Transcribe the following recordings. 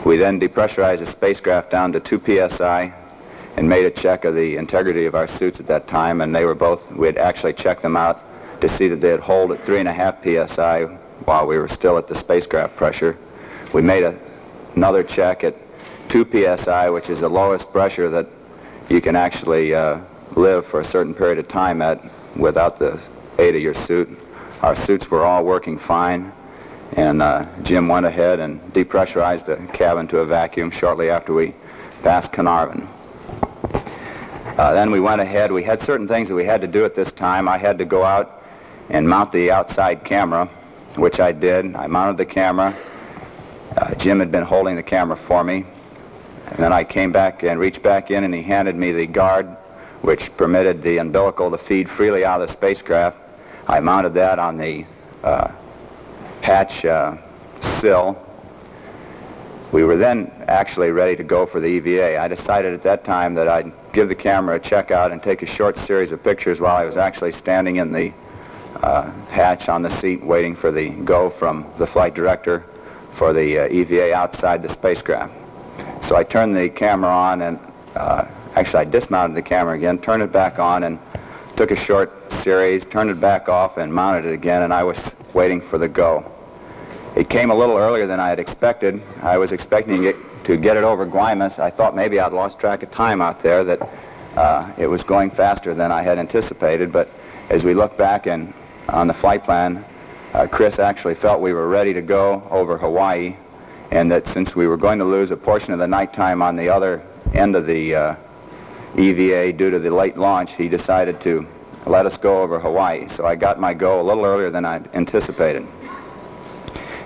We then depressurized the spacecraft down to 2 psi and made a check of the integrity of our suits at that time, and they were both, we had actually checked them out to see that they'd hold at 3.5 psi while we were still at the spacecraft pressure. We made another check at 2 psi, which is the lowest pressure that you can actually live for a certain period of time at without the aid of your suit. Our suits were all working fine, and Jim went ahead and depressurized the cabin to a vacuum shortly after we passed Carnarvon. Then we went ahead. We had certain things that we had to do at this time. I had to go out and mount the outside camera, which I did. I mounted the camera. Jim had been holding the camera for me. And then I came back and reached back in, and he handed me the guard, which permitted the umbilical to feed freely out of the spacecraft. I mounted that on the hatch sill. We were then actually ready to go for the EVA. I decided at that time that I'd give the camera a check out and take a short series of pictures while I was actually standing in the hatch on the seat waiting for the go from the flight director for the EVA outside the spacecraft. So I turned the camera on, and actually I dismounted the camera again, turned it back on, and took a short series, turned it back off, and mounted it again, and I was waiting for the go. It came a little earlier than I had expected. I was expecting it to get it over Guaymas. I thought maybe I'd lost track of time out there, that it was going faster than I had anticipated, but as we look back and on the flight plan, Chris actually felt we were ready to go over Hawaii, and that since we were going to lose a portion of the nighttime on the other end of the EVA due to the late launch, he decided to let us go over Hawaii. So I got my go a little earlier than I anticipated.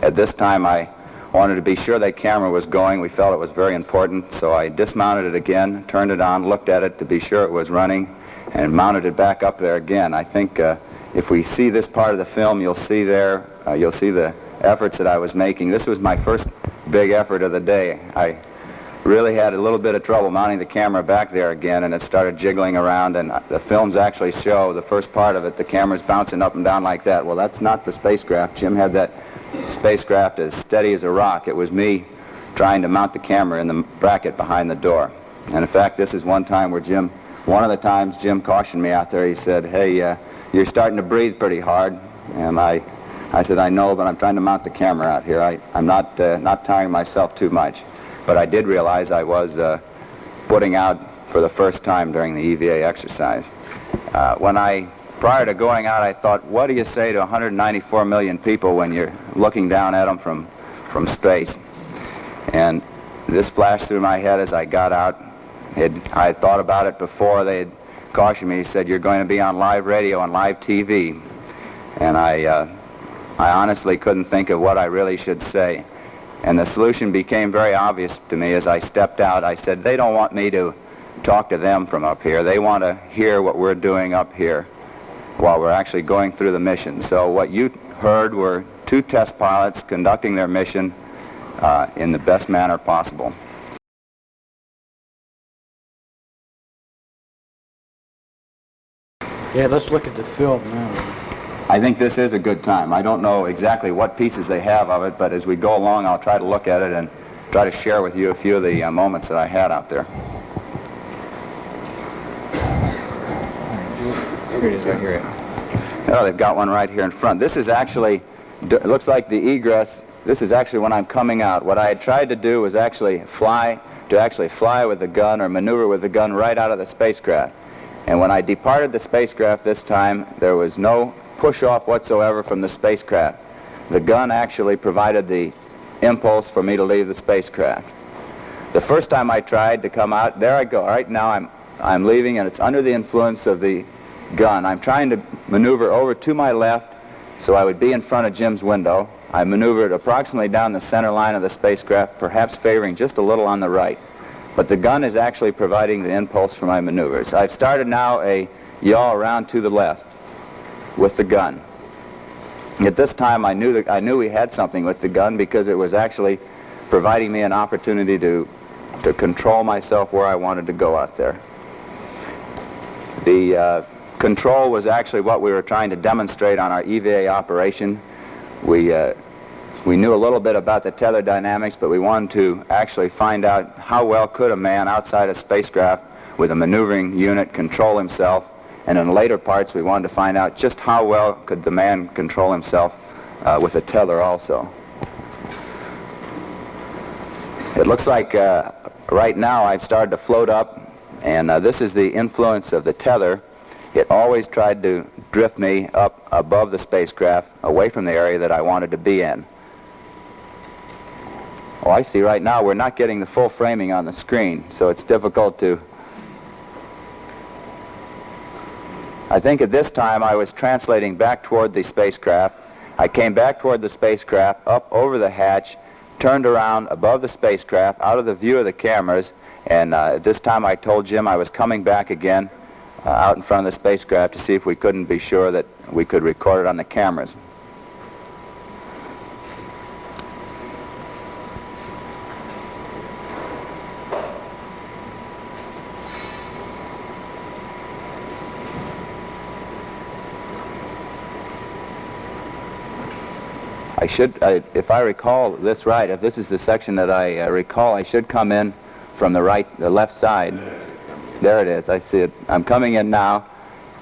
At this time, I wanted to be sure that camera was going. We felt it was very important, so I dismounted it again, turned it on, looked at it to be sure it was running, and mounted it back up there again. I think if we see this part of the film, you'll see there, you'll see the efforts that I was making. This was my first big effort of the day. I really had a little bit of trouble mounting the camera back there again, and it started jiggling around, and the films actually show the first part of it, the camera's bouncing up and down like that. Well, that's not the spacecraft. Jim had that spacecraft as steady as a rock. It was me trying to mount the camera in the bracket behind the door. And in fact, this is one time where one of the times Jim cautioned me out there. He said, "Hey, you're starting to breathe pretty hard." And I said, "I know, but I'm trying to mount the camera out here. I'm not tiring myself too much." But I did realize I was putting out for the first time during the EVA exercise. Prior to going out, I thought, what do you say to 194 million people when you're looking down at them from space? And this flashed through my head as I got out. I had thought about it before. They had cautioned me. He said, you're going to be on live radio and live TV. And I honestly couldn't think of what I really should say. And the solution became very obvious to me as I stepped out. I said, they don't want me to talk to them from up here. They want to hear what we're doing up here while we're actually going through the mission. So what you heard were two test pilots conducting their mission in the best manner possible. Yeah, let's look at the film now. I think this is a good time. I don't know exactly what pieces they have of it, but as we go along, I'll try to look at it and try to share with you a few of the moments that I had out there. Here it is, right here. Oh, they've got one right here in front. This is actually, it looks like the egress. This is actually when I'm coming out. What I had tried to do was actually fly with the gun or maneuver with the gun right out of the spacecraft. And when I departed the spacecraft this time, there was no push-off whatsoever from the spacecraft. The gun actually provided the impulse for me to leave the spacecraft. The first time I tried to come out, there I go. Right now I'm leaving, and it's under the influence of the gun. I'm trying to maneuver over to my left so I would be in front of Jim's window. I maneuvered approximately down the center line of the spacecraft, perhaps favoring just a little on the right. But the gun is actually providing the impulse for my maneuvers. I've started now a yaw around to the left with the gun. At this time, I knew we had something with the gun because it was actually providing me an opportunity to control myself where I wanted to go out there. The control was actually what we were trying to demonstrate on our EVA operation. We knew a little bit about the tether dynamics, but we wanted to actually find out how well could a man outside a spacecraft with a maneuvering unit control himself. And in later parts, we wanted to find out just how well could the man control himself with a tether also. It looks like right now I've started to float up, and this is the influence of the tether. It always tried to drift me up above the spacecraft, away from the area that I wanted to be in. Oh, I see right now we're not getting the full framing on the screen, so it's difficult to... I think at this time I was translating back toward the spacecraft. I came back toward the spacecraft, up over the hatch, turned around above the spacecraft, out of the view of the cameras, and at this time I told Jim I was coming back again out in front of the spacecraft to see if we couldn't be sure that we could record it on the cameras. If I recall this right, if this is the section that I recall, I should come in from the left side. There it is, I see it. I'm coming in now,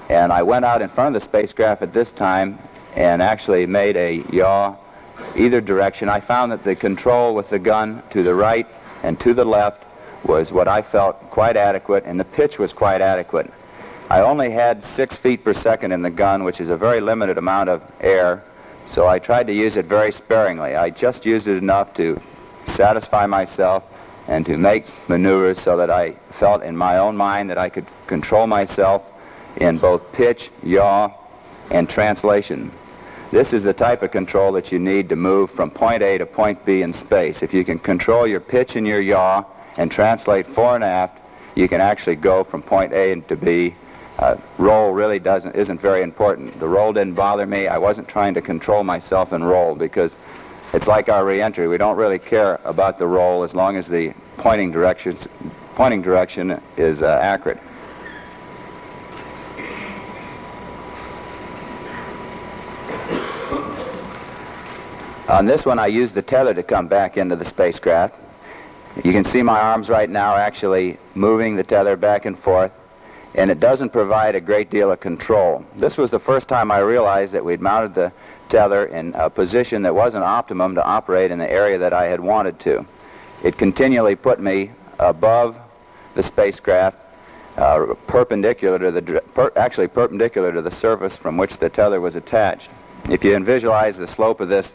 and I went out in front of the spacecraft at this time and actually made a yaw either direction. I found that the control with the gun to the right and to the left was what I felt quite adequate, and the pitch was quite adequate. I only had 6 feet per second in the gun, which is a very limited amount of air, so I tried to use it very sparingly. I just used it enough to satisfy myself and to make maneuvers so that I felt in my own mind that I could control myself in both pitch, yaw, and translation. This is the type of control that you need to move from point A to point B in space. If you can control your pitch and your yaw and translate fore and aft, you can actually go from point A to B. Roll really isn't very important. The roll didn't bother me. I wasn't trying to control myself in roll because it's like our re-entry. We don't really care about the roll as long as the pointing direction is accurate. On this one, I used the tether to come back into the spacecraft. You can see my arms right now actually moving the tether back and forth, and it doesn't provide a great deal of control. This was the first time I realized that we'd mounted the tether in a position that wasn't optimum to operate in the area that I had wanted to. It continually put me above the spacecraft perpendicular to actually perpendicular to the surface from which the tether was attached. If you visualize the slope of this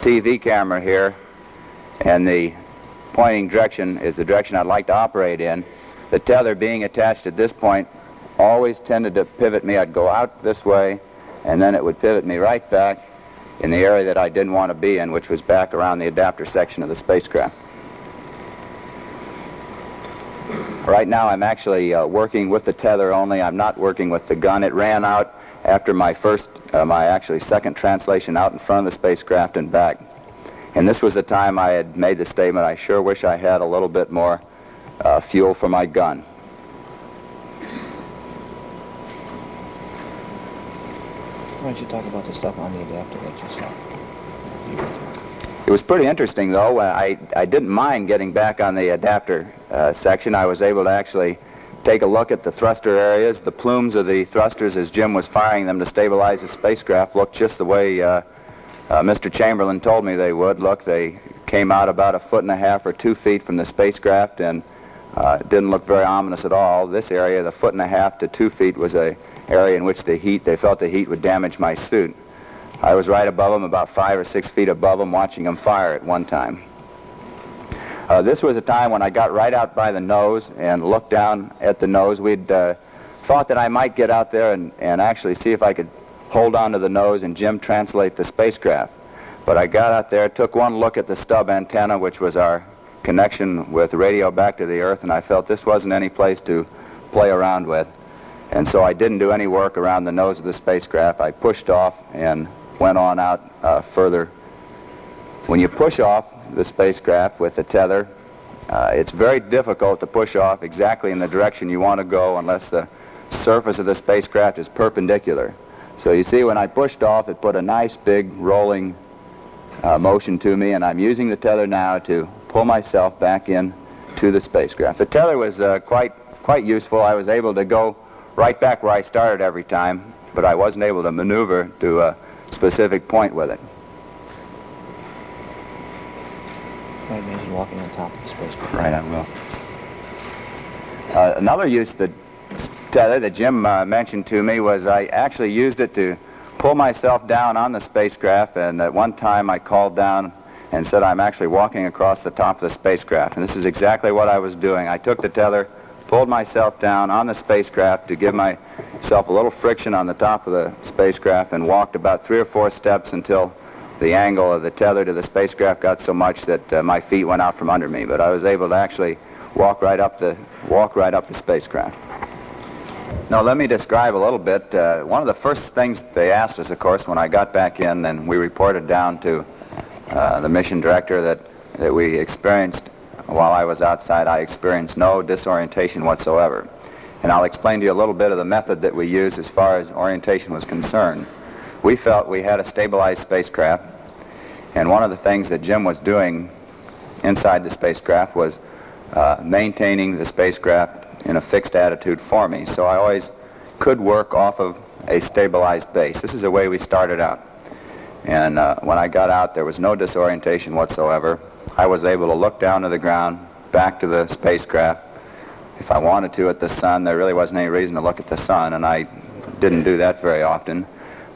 TV camera here, and the pointing direction is the direction I'd like to operate in, the tether being attached at this point always tended to pivot me. I'd go out this way, and then it would pivot me right back in the area that I didn't want to be in, which was back around the adapter section of the spacecraft. Right now I'm actually working with the tether only. I'm not working with the gun. It ran out after my actually second translation out in front of the spacecraft and back. And this was the time I had made the statement, I sure wish I had a little bit more fuel for my gun. Why don't you talk about the stuff on the adapter that you saw? It was pretty interesting, though. I didn't mind getting back on the adapter section. I was able to actually take a look at the thruster areas. The plumes of the thrusters, as Jim was firing them to stabilize the spacecraft, looked just the way Mr. Chamberlain told me they would. Look, they came out about 1.5 or 2 feet from the spacecraft, and it didn't look very ominous at all. This area, the 1.5 to 2 feet, was an area in which they felt the heat would damage my suit. I was right above them, about 5 or 6 feet above them, watching them fire at one time. This was a time when I got right out by the nose and looked down at the nose. We'd thought that I might get out there and actually see if I could hold on to the nose and Jim translate the spacecraft. But I got out there, took one look at the stub antenna, which was our connection with radio back to the Earth, and I felt this wasn't any place to play around with. And so I didn't do any work around the nose of the spacecraft. I pushed off and went on out further. When you push off the spacecraft with the tether, it's very difficult to push off exactly in the direction you want to go unless the surface of the spacecraft is perpendicular. So you see, when I pushed off, it put a nice big rolling motion to me, and I'm using the tether now to pull myself back in to the spacecraft. The tether was quite useful. I was able to go right back where I started every time, but I wasn't able to maneuver to a specific point with it. I imagine walking on top of the spacecraft. Right, I will. Another use of the tether that Jim mentioned to me was I actually used it to pull myself down on the spacecraft, and at one time I called down and said I'm actually walking across the top of the spacecraft, and this is exactly what I was doing. I took the tether, pulled myself down on the spacecraft to give myself a little friction on the top of the spacecraft, and walked about 3 or 4 steps until the angle of the tether to the spacecraft got so much that my feet went out from under me. But I was able to actually walk right up the spacecraft. Now let me describe a little bit. One of the first things they asked us, of course, when I got back in and we reported down to the mission director that we experienced, while I was outside, I experienced no disorientation whatsoever. And I'll explain to you a little bit of the method that we used as far as orientation was concerned. We felt we had a stabilized spacecraft, and one of the things that Jim was doing inside the spacecraft was maintaining the spacecraft in a fixed attitude for me. So I always could work off of a stabilized base. This is the way we started out. And when I got out, there was no disorientation whatsoever. I was able to look down to the ground, back to the spacecraft. If I wanted to at the sun, there really wasn't any reason to look at the sun, and I didn't do that very often.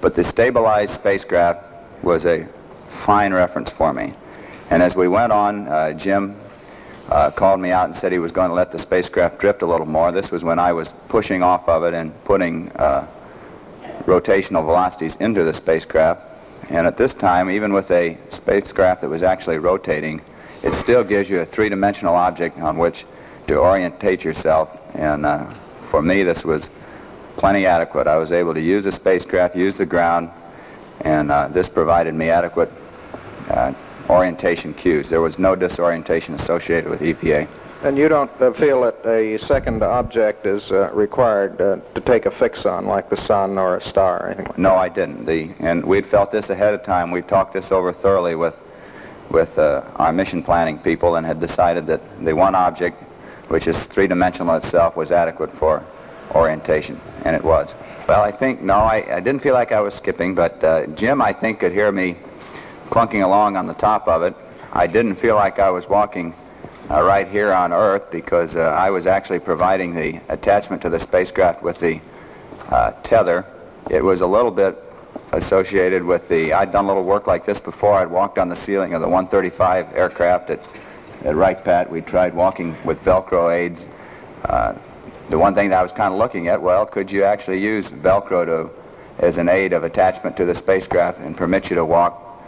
But the stabilized spacecraft was a fine reference for me. And as we went on, Jim called me out and said he was going to let the spacecraft drift a little more. This was when I was pushing off of it and putting rotational velocities into the spacecraft. And at this time, even with a spacecraft that was actually rotating, it still gives you a three-dimensional object on which to orientate yourself. And for me, this was plenty adequate. I was able to use the spacecraft, use the ground, and this provided me adequate orientation cues. There was no disorientation associated with EPA. And you don't feel that a second object is required to take a fix on, like the sun or a star or anything like that? No, I didn't. And we'd felt this ahead of time. We talked this over thoroughly with our mission planning people and had decided that the one object, which is three-dimensional itself, was adequate for orientation, and it was. Well, I think, no, I didn't feel like I was skipping, but Jim, I think, could hear me clunking along on the top of it. I didn't feel like I was walking right here on Earth because I was actually providing the attachment to the spacecraft with the tether. It was a little bit associated with I'd done a little work like this before. I'd walked on the ceiling of the 135 aircraft at Wright Pat. We tried walking with Velcro aids. The one thing that I was kind of looking at, well, could you actually use Velcro as an aid of attachment to the spacecraft and permit you to walk?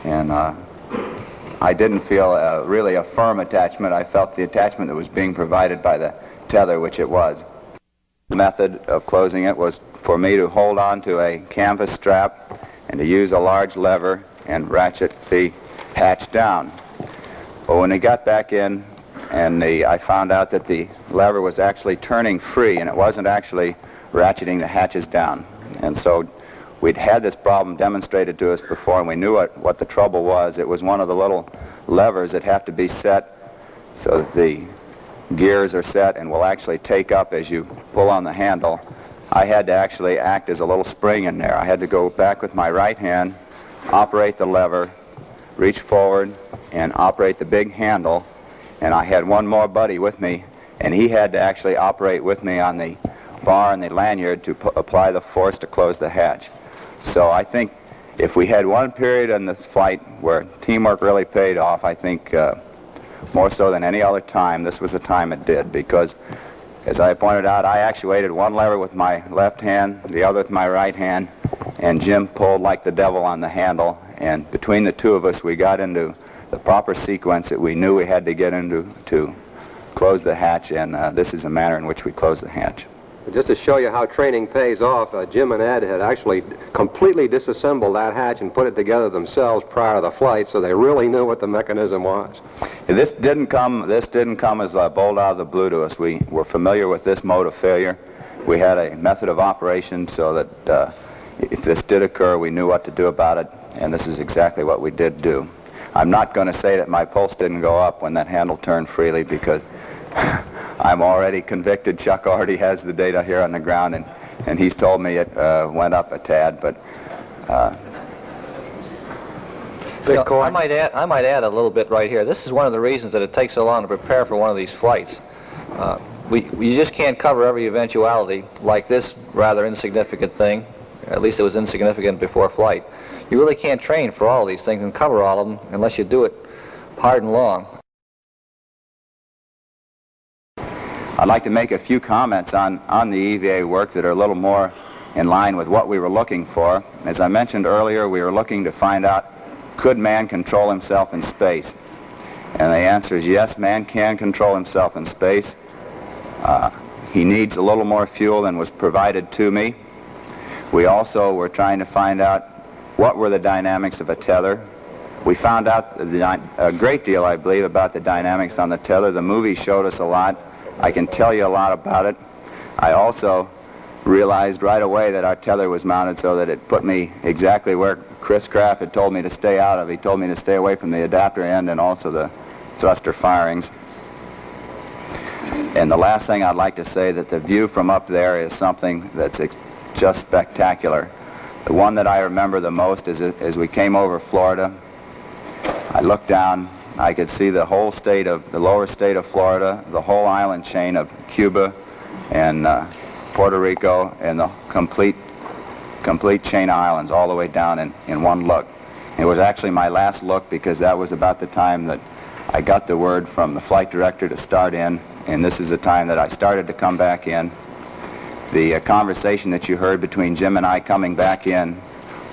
And I didn't feel really a firm attachment. I felt the attachment that was being provided by the tether, which it was. The method of closing it was for me to hold on to a canvas strap and to use a large lever and ratchet the hatch down. Well, when we got back in, and I found out that the lever was actually turning free, and it wasn't actually ratcheting the hatches down. And so we'd had this problem demonstrated to us before, and we knew what the trouble was. It was one of the little levers that have to be set so that the gears are set and will actually take up as you pull on the handle. I had to actually act as a little spring in there. I had to go back with my right hand, operate the lever, reach forward, and operate the big handle. And I had one more buddy with me, and he had to actually operate with me on the bar and the lanyard to apply the force to close the hatch. So I think if we had one period in this flight where teamwork really paid off, I think more so than any other time, this was the time it did, because as I pointed out, I actuated one lever with my left hand, the other with my right hand, and Jim pulled like the devil on the handle, and between the two of us we got into the proper sequence that we knew we had to get into to close the hatch, and this is the manner in which we closed the hatch. Just to show you how training pays off, Jim and Ed had actually completely disassembled that hatch and put it together themselves prior to the flight, so they really knew what the mechanism was. This didn't come as a bolt out of the blue to us. We were familiar with this mode of failure. We had a method of operation so that if this did occur, we knew what to do about it, and this is exactly what we did do. I'm not going to say that my pulse didn't go up when that handle turned freely, because I'm already convicted. Chuck already has the data here on the ground, and he's told me it went up a tad, but... I might add a little bit right here. This is one of the reasons that it takes so long to prepare for one of these flights. You just can't cover every eventuality like this rather insignificant thing. At least it was insignificant before flight. You really can't train for all these things and cover all of them unless you do it hard and long. I'd like to make a few comments on the EVA work that are a little more in line with what we were looking for. As I mentioned earlier, we were looking to find out, could man control himself in space? And the answer is yes, man can control himself in space. He needs a little more fuel than was provided to me. We also were trying to find out what were the dynamics of a tether. We found out a great deal, I believe, about the dynamics on the tether. The movie showed us a lot. I can tell you a lot about it. I also realized right away that our tether was mounted so that it put me exactly where Chris Kraft had told me to stay out of. He told me to stay away from the adapter end and also the thruster firings. And the last thing I'd like to say, that the view from up there is something that's just spectacular. The one that I remember the most is as we came over Florida. I looked down, I could see the whole state of, the lower state of Florida, the whole island chain of Cuba and Puerto Rico, and the complete chain of islands all the way down in one look. It was actually my last look because that was about the time that I got the word from the flight director to start in, and this is the time that I started to come back in. The conversation that you heard between Jim and I coming back in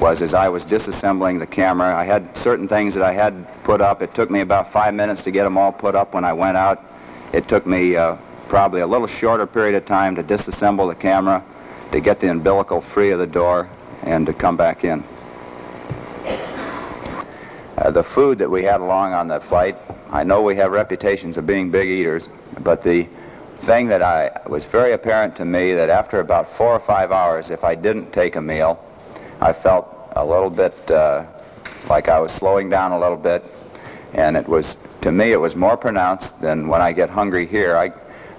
was as I was disassembling the camera. I had certain things that I had put up. It took me about 5 minutes to get them all put up when I went out. It took me probably a little shorter period of time to disassemble the camera, to get the umbilical free of the door, and to come back in. The food that we had along on the flight, I know we have reputations of being big eaters, but the thing that was very apparent to me that after about 4 or 5 hours, if I didn't take a meal, I felt a little bit like I was slowing down a little bit, and it was, to me, it was more pronounced than when I get hungry here.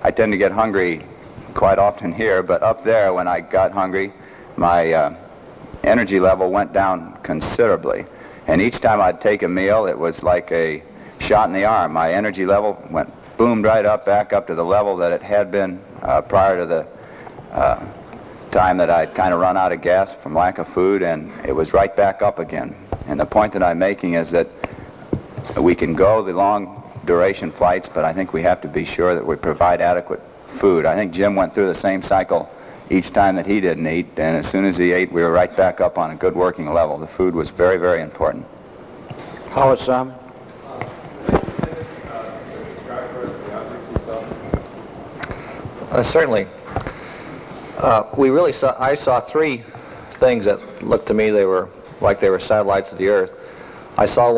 I tend to get hungry quite often here, but up there when I got hungry, my energy level went down considerably. And each time I'd take a meal, it was like a shot in the arm. My energy level boomed right up, back up to the level that it had been prior to the time that I'd kind of run out of gas from lack of food, and it was right back up again. And the point that I'm making is that we can go the long duration flights, but I think we have to be sure that we provide adequate food. I think Jim went through the same cycle each time that he didn't eat, and as soon as he ate, we were right back up on a good working level. The food was very, very important. Howard Simon? Certainly. I saw three things that looked to me they were satellites of the Earth. I saw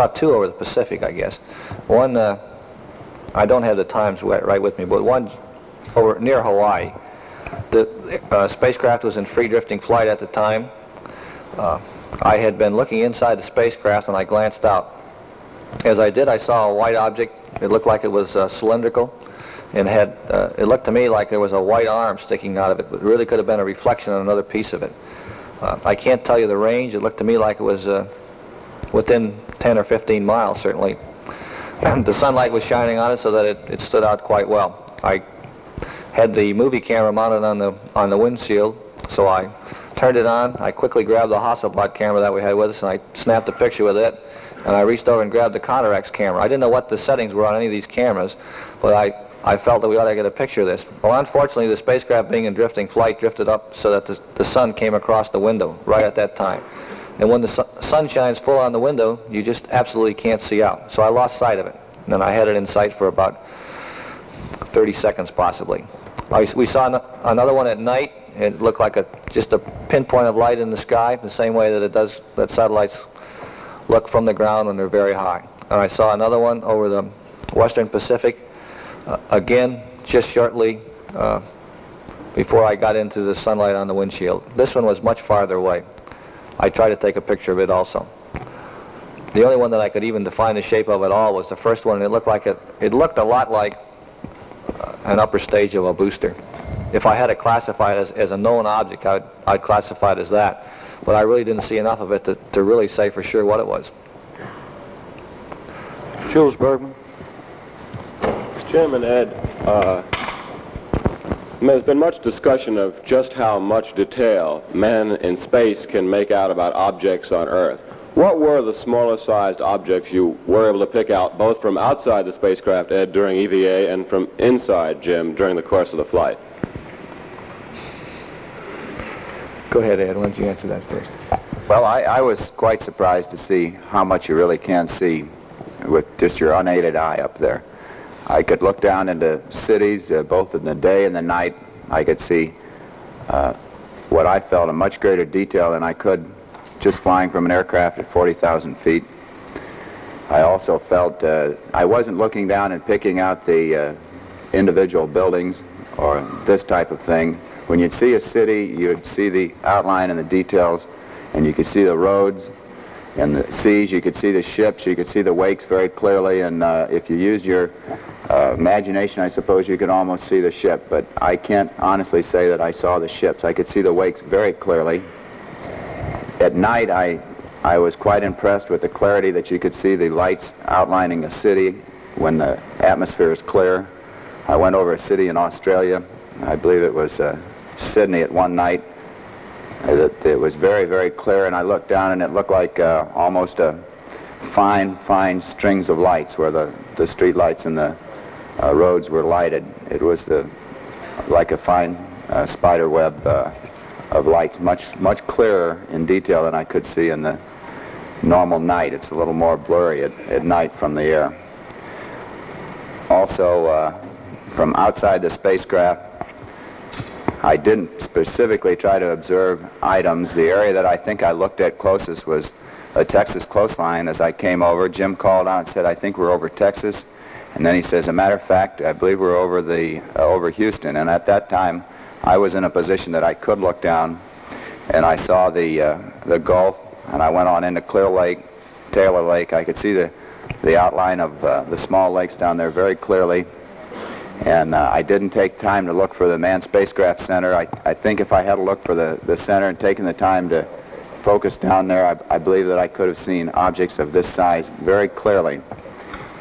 two over the Pacific, I guess. One, I don't have the times right with me, but one over near Hawaii. The spacecraft was in free drifting flight at the time. I had been looking inside the spacecraft and I glanced out. As I did, I saw a white object. It looked like it was cylindrical, and it looked to me like there was a white arm sticking out of it, but it really could have been a reflection on another piece of it. I can't tell you the range. It looked to me like it was within 10 or 15 miles, certainly. The sunlight was shining on it so that it stood out quite well. I had the movie camera mounted on the windshield, so I turned it on. I quickly grabbed the Hasselblad camera that we had with us, and I snapped a picture with it. And I reached over and grabbed the Contarex camera. I didn't know what the settings were on any of these cameras, but I felt that we ought to get a picture of this. Well, unfortunately, the spacecraft being in drifting flight drifted up so that the sun came across the window right at that time. And when the sun shines full on the window, you just absolutely can't see out. So I lost sight of it. And then I had it in sight for about 30 seconds possibly. We saw another one at night. It looked like just a pinpoint of light in the sky, the same way that satellites look from the ground when they're very high. And I saw another one over the western Pacific, again, just shortly before I got into the sunlight on the windshield. This one was much farther away. I tried to take a picture of it also. The only one that I could even define the shape of at all was the first one, and it looked a lot like an upper stage of a booster. If I had to classify it as a known object, I'd classify it as that. But I really didn't see enough of it to really say for sure what it was. Jules Bergman? Chairman Ed, there's been much discussion of just how much detail man in space can make out about objects on Earth. What were the smallest sized objects you were able to pick out, both from outside the spacecraft, Ed, during EVA, and from inside, Jim, during the course of the flight? Go ahead, Ed. Why don't you answer that first? Well, I was quite surprised to see how much you really can see with just your unaided eye up there. I could look down into cities, both in the day and the night. I could see what I felt in much greater detail than I could just flying from an aircraft at 40,000 feet. I also felt I wasn't looking down and picking out the individual buildings or this type of thing. When you'd see a city, you'd see the outline and the details, and you could see the roads and the seas, you could see the ships, you could see the wakes very clearly, and if you used your imagination, I suppose you could almost see the ship, but I can't honestly say that I saw the ships. I could see the wakes very clearly. At night, I was quite impressed with the clarity that you could see the lights outlining a city when the atmosphere is clear. I went over a city in Australia. I believe it was Sydney at one night. It was very, very clear, and I looked down and it looked like almost a fine strings of lights where the street lights and the roads were lighted. It was like a fine spider web of lights, much clearer in detail than I could see in the normal night. It's a little more blurry at night from the air. Also, from outside the spacecraft, I didn't specifically try to observe items. The area that I think I looked at closest was a Texas coastline. As I came over, Jim called out and said, "I think we're over Texas." And then he says, "As a matter of fact, I believe we're over Houston." And at that time, I was in a position that I could look down, and I saw the Gulf, and I went on into Clear Lake, Taylor Lake. I could see the outline of the small lakes down there very clearly. And I didn't take time to look for the Manned Spacecraft Center. I think if I had looked for the center and taken the time to focused down there, I believe that I could have seen objects of this size very clearly.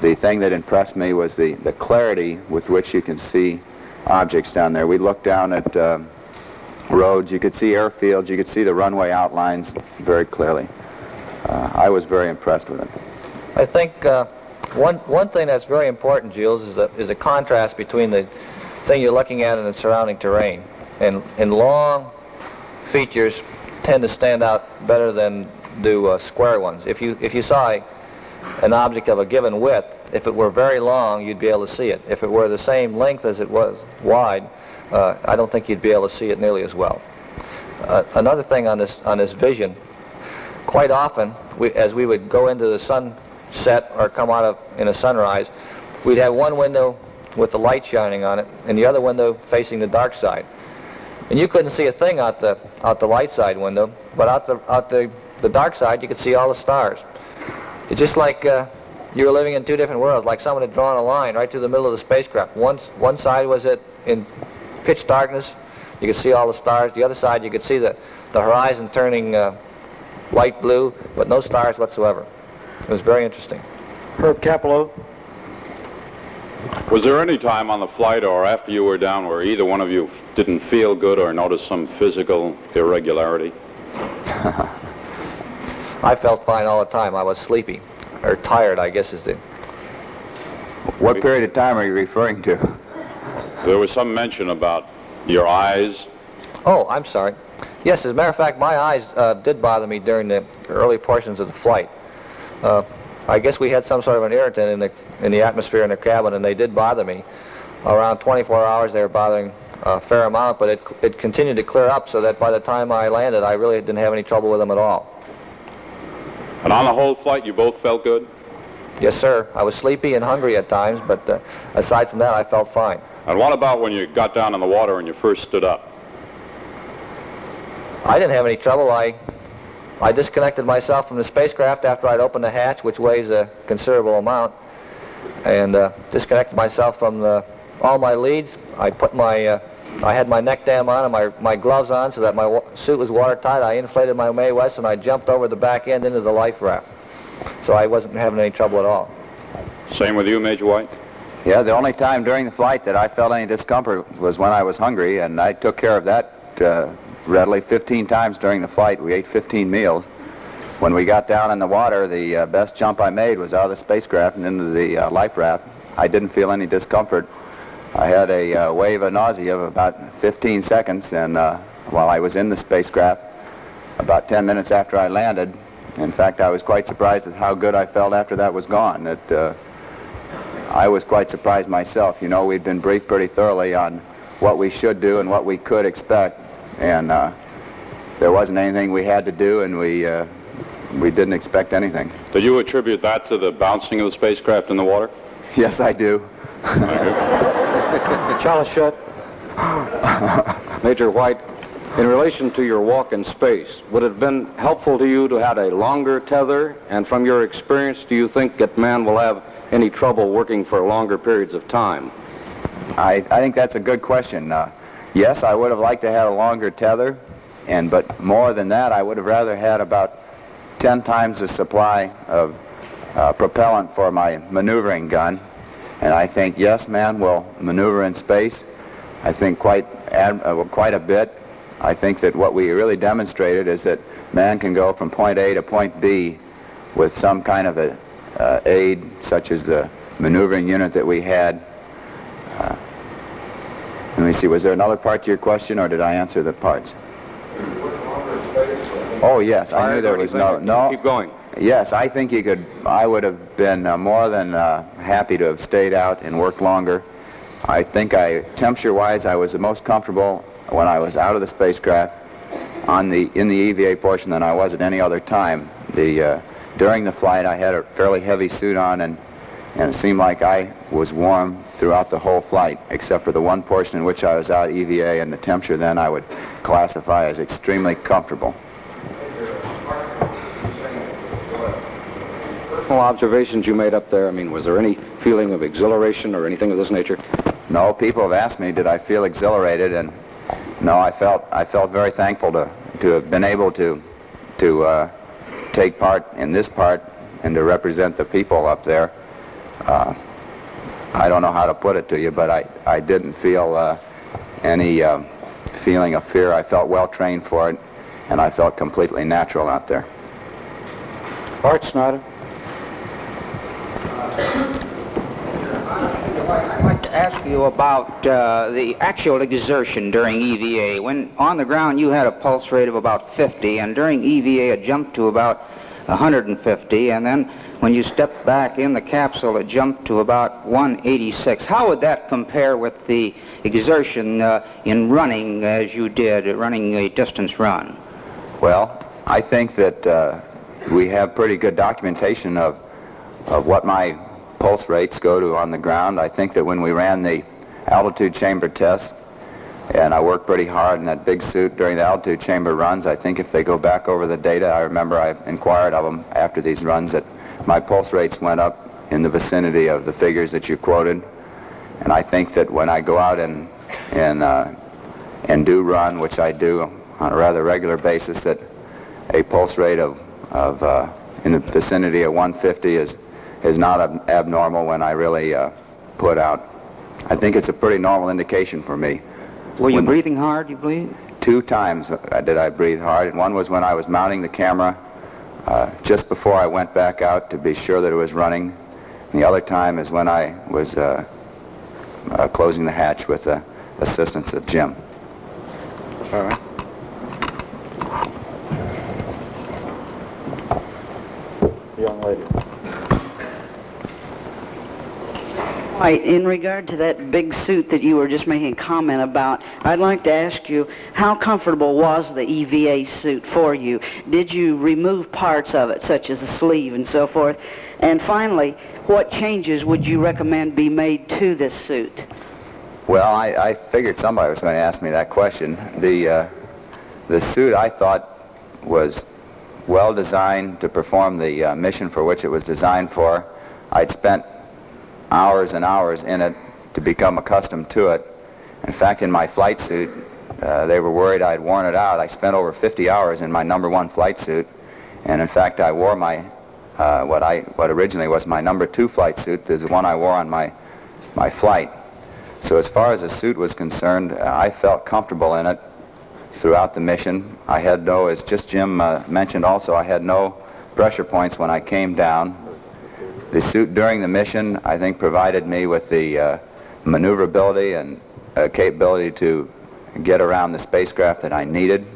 The thing that impressed me was the clarity with which you can see objects down there. We looked down at roads, you could see airfields, you could see the runway outlines very clearly. I was very impressed with it. I think one thing that's very important, Jules, is the contrast between the thing you're looking at and the surrounding terrain. And long features tend to stand out better than do square ones. If you saw an object of a given width, if it were very long, you'd be able to see it. If it were the same length as it was wide, I don't think you'd be able to see it nearly as well. Another thing on this vision, quite often, as we would go into the sunset or come out in a sunrise, we'd have one window with the light shining on it, and the other window facing the dark side. And you couldn't see a thing out the light side window, but out the dark side, you could see all the stars. It's just like you were living in two different worlds, like someone had drawn a line right through the middle of the spacecraft. One side was in pitch darkness, you could see all the stars. The other side, you could see the horizon turning light blue, but no stars whatsoever. It was very interesting. Herb Capello. Was there any time on the flight or after you were down where either one of you didn't feel good or noticed some physical irregularity? I felt fine all the time. I was sleepy, or tired, I guess is the... What period of time are you referring to? There was some mention about your eyes. Oh, I'm sorry. Yes, as a matter of fact, my eyes did bother me during the early portions of the flight. I guess we had some sort of an irritant in the atmosphere in the cabin, and they did bother me. Around 24 hours, they were bothering a fair amount, but it continued to clear up so that by the time I landed, I really didn't have any trouble with them at all. And on the whole flight, you both felt good? Yes, sir. I was sleepy and hungry at times, but aside from that, I felt fine. And what about when you got down in the water and you first stood up? I didn't have any trouble. I disconnected myself from the spacecraft after I'd opened the hatch, which weighs a considerable amount, and disconnected myself from all my leads. I had my neck dam on and my gloves on so that my suit was watertight. I inflated my Mae West and I jumped over the back end into the life raft. So I wasn't having any trouble at all. Same with you, Major White? Yeah, the only time during the flight that I felt any discomfort was when I was hungry, and I took care of that readily. 15 times during the flight. We ate 15 meals. When we got down in the water, the best jump I made was out of the spacecraft and into the life raft. I didn't feel any discomfort. I had a wave of nausea of about 15 seconds, and while I was in the spacecraft, about 10 minutes after I landed, in fact, I was quite surprised at how good I felt after that was gone. I was quite surprised myself. You know, we'd been briefed pretty thoroughly on what we should do and what we could expect, and there wasn't anything we had to do, and we didn't expect anything. Do you attribute that to the bouncing of the spacecraft in the water? Yes, I do. Charles Shutt. Major White, in relation to your walk in space, would it have been helpful to you to have a longer tether? And from your experience, do you think that man will have any trouble working for longer periods of time? I think that's a good question. Yes, I would have liked to have a longer tether, but more than that, I would have rather had about 10 times the supply of propellant for my maneuvering gun. And I think, yes, man will maneuver in space. I think quite a bit. I think that what we really demonstrated is that man can go from point A to point B with some kind of aid, such as the maneuvering unit that we had. Let me see, was there another part to your question, or did I answer the parts? Oh, yes, I knew there was no. Keep going. Yes, I think I would have been more than happy to have stayed out and worked longer. I think temperature-wise, I was the most comfortable when I was out of the spacecraft in the EVA portion than I was at any other time. During the flight, I had a fairly heavy suit on, and it seemed like I was warm throughout the whole flight, except for the one portion in which I was out EVA, and the temperature then I would classify as extremely comfortable. Personal observations you made up there, I mean, was there any feeling of exhilaration or anything of this nature? No, people have asked me, did I feel exhilarated, and no, I felt very thankful to have been able to to take part in this part and to represent the people up there. I don't know how to put it to you, but I didn't feel any feeling of fear. I felt well trained for it, and I felt completely natural out there. Bart Snyder. I'd like to ask you about the actual exertion during EVA. When on the ground you had a pulse rate of about 50, and during EVA it jumped to about 150, and then when you stepped back in the capsule it jumped to about 186. How would that compare with the exertion in running as you did, running a distance run? Well, I think that we have pretty good documentation of what my pulse rates go to on the ground. I think that when we ran the altitude chamber test, and I worked pretty hard in that big suit during the altitude chamber runs, I think if they go back over the data, I remember I inquired of them after these runs that my pulse rates went up in the vicinity of the figures that you quoted. And I think that when I go out and do run, which I do on a rather regular basis, that a pulse rate of in the vicinity of 150 is not abnormal when I really put out. I think it's a pretty normal indication for me. Were you breathing hard, you believe? 2 times did I breathe hard, and one was when I was mounting the camera just before I went back out to be sure that it was running. And the other time is when I was closing the hatch with the assistance of Jim. All right. Young lady. Right, in regard to that big suit that you were just making a comment about, I'd like to ask you, how comfortable was the EVA suit for you? Did you remove parts of it, such as the sleeve and so forth? And finally, what changes would you recommend be made to this suit? Well, I figured somebody was going to ask me that question. The suit, I thought, was well designed to perform the mission for which it was designed for. I'd spent hours and hours in it to become accustomed to it. In fact, in my flight suit, they were worried I'd worn it out. I spent over 50 hours in my number 1 flight suit, and in fact I wore my what originally was my number 2 flight suit. Is the one I wore on my flight. So as far as the suit was concerned, I felt comfortable in it throughout the mission. I had no, as just Jim mentioned also, I had no pressure points when I came down. The suit during the mission, I think, provided me with the maneuverability and capability to get around the spacecraft that I needed.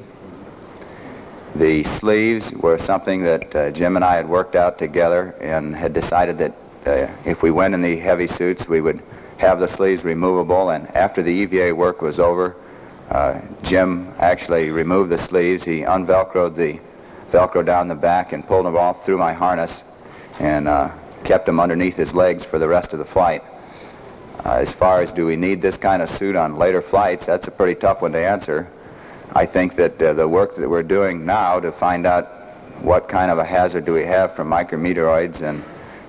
The sleeves were something that Jim and I had worked out together and had decided that if we went in the heavy suits, we would have the sleeves removable. And after the EVA work was over, Jim actually removed the sleeves. He unvelcroed the Velcro down the back and pulled them off through my harness and kept them underneath his legs for the rest of the flight. As far as do we need this kind of suit on later flights, that's a pretty tough one to answer. I think that the work that we're doing now to find out what kind of a hazard do we have from micrometeoroids and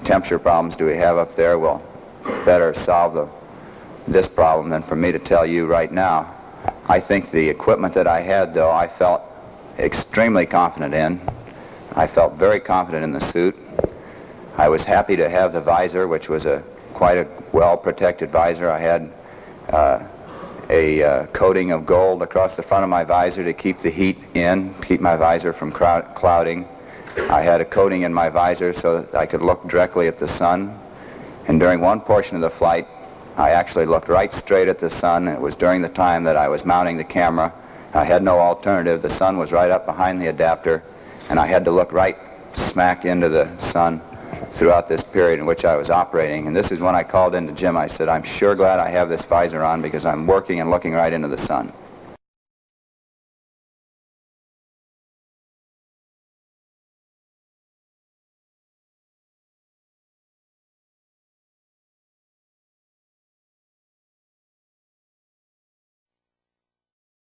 temperature problems do we have up there will better solve this problem than for me to tell you right now. I think the equipment that I had, though, I felt extremely confident in. I felt very confident in the suit. I was happy to have the visor, which was quite a well-protected visor. I had a coating of gold across the front of my visor to keep the heat in, keep my visor from clouding. I had a coating in my visor so that I could look directly at the sun. And during one portion of the flight, I actually looked right straight at the sun. It was during the time that I was mounting the camera. I had no alternative. The sun was right up behind the adapter, and I had to look right smack into the sun throughout this period in which I was operating. And this is when I called into Jim. I said, I'm sure glad I have this visor on because I'm working and looking right into the sun.